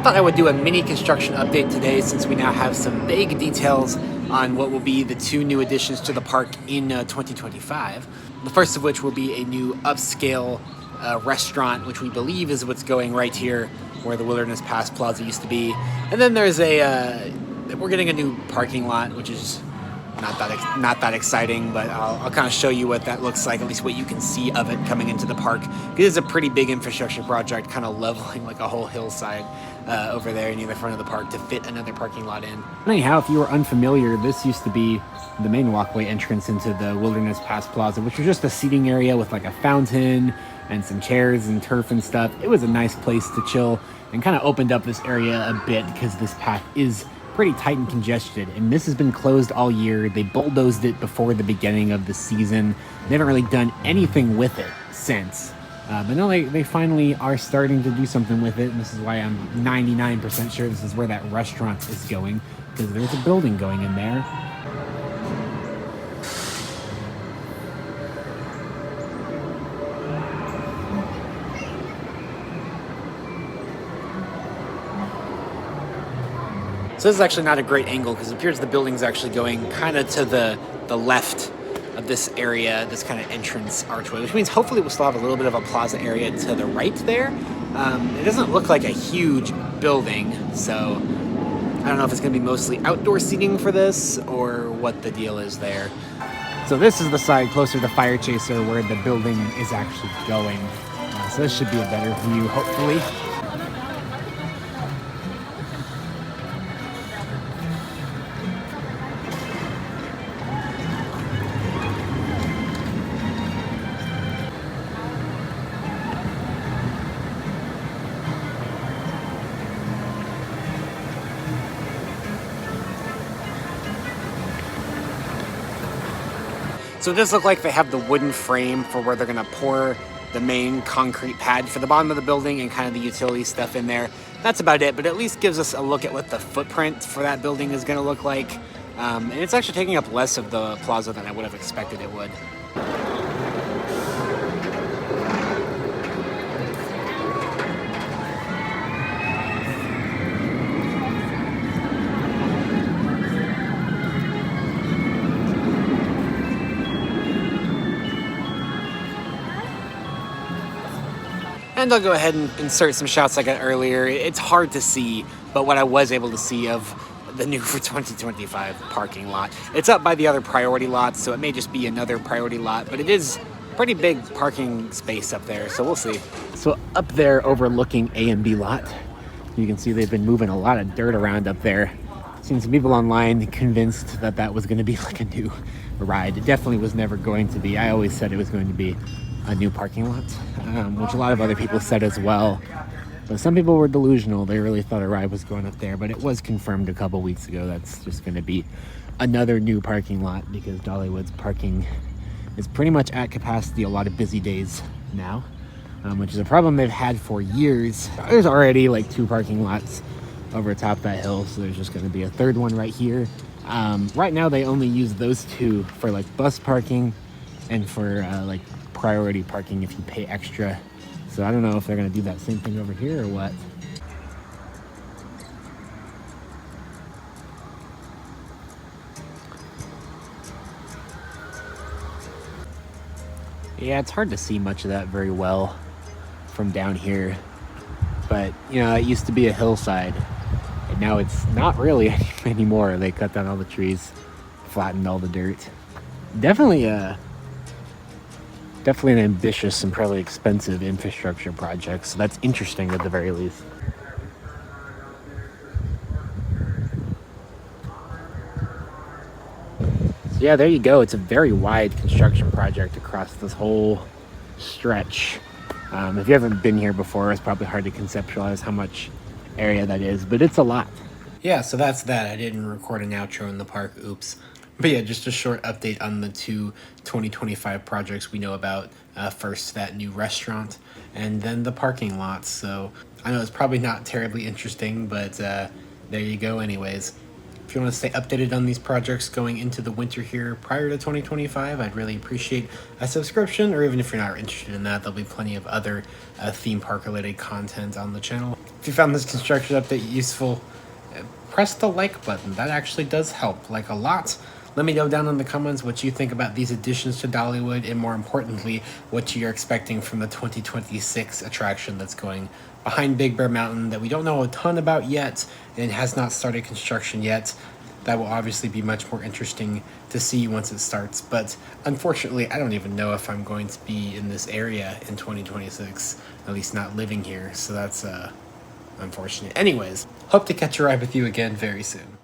Thought I would do a mini construction update today since we now have some vague details on what will be the two new additions to the park in 2025. The first of which will be a new upscale restaurant, which we believe is what's going right here where the Wilderness Pass Plaza used to be. And then there's we're getting a new parking lot, which is not that exciting, but I'll kind of show you what that looks like, at least what you can see of it coming into the park. It is a pretty big infrastructure project, kind of leveling like a whole hillside over there near the front of the park to fit another parking lot in. Anyhow, if you were unfamiliar, this used to be the main walkway entrance into the Wilderness Pass Plaza, which was just a seating area with like a fountain and some chairs and turf and stuff. It was a nice place to chill and kind of opened up this area a bit because this path is pretty tight and congested, and this has been closed all year. They bulldozed it before the beginning of the season. They haven't really done anything with it since. But now they finally are starting to do something with it, and this is why I'm 99% sure this is where that restaurant is going, because there's a building going in there. So this is actually not a great angle because it appears the building's actually going kind of to the left of this area, this kind of entrance archway, which means hopefully we'll still have a little bit of a plaza area to the right there. It doesn't look like a huge building, so I don't know if it's going to be mostly outdoor seating for this or what the deal is there. So this is the side closer to Firechaser where the building is actually going. So this should be a better view, hopefully. So it does look like they have the wooden frame for where they're going to pour the main concrete pad for the bottom of the building and kind of the utility stuff in there. That's about it, but at least gives us a look at what the footprint for that building is going to look like. And it's actually taking up less of the plaza than I would have expected it would. And I'll go ahead and insert some shots I got earlier. It's hard to see, but what I was able to see of the new for 2025 parking lot. It's up by the other priority lots, so it may just be another priority lot, but it is pretty big parking space up there, so we'll see. So up there overlooking A and B lot, you can see they've been moving a lot of dirt around up there. Seen some people online convinced that that was going to be like a new ride. It definitely was never going to be. I always said it was going to be a new parking lot, which a lot of other people said as well. But some people were delusional. They really thought a ride was going up there, but it was confirmed a couple weeks ago that's just going to be another new parking lot because Dollywood's parking is pretty much at capacity a lot of busy days now, which is a problem they've had for years. There's already like 2 parking lots over top that hill, so there's just going to be a third one right here. Right now they only use those 2 for like bus parking and for like priority parking if you pay extra. So I don't know if they're going to do that same thing over here or what. Yeah, it's hard to see much of that very well from down here, but you know, it used to be a hillside and now it's not really anymore. They cut down all the trees, flattened all the dirt. Definitely an ambitious and probably expensive infrastructure project, so that's interesting at the very least. So yeah, there you go. It's a very wide construction project across this whole stretch. If you haven't been here before, it's probably hard to conceptualize how much area that is, but it's a lot. Yeah, so that's that. I didn't record an outro in the park. Oops. But yeah, just a short update on the 2 2025 projects we know about. First, that new restaurant, and then the parking lots. So I know it's probably not terribly interesting, but there you go anyways. If you want to stay updated on these projects going into the winter here prior to 2025, I'd really appreciate a subscription, or even if you're not interested in that, there'll be plenty of other theme park related content on the channel. If you found this construction update useful, press the like button. That actually does help, like, a lot. Let me know down in the comments what you think about these additions to Dollywood, and more importantly, what you're expecting from the 2026 attraction that's going behind Big Bear Mountain that we don't know a ton about yet and has not started construction yet. That will obviously be much more interesting to see once it starts, but unfortunately I don't even know if I'm going to be in this area in 2026, at least not living here, so that's unfortunate. Anyways, hope to catch a ride with you again very soon.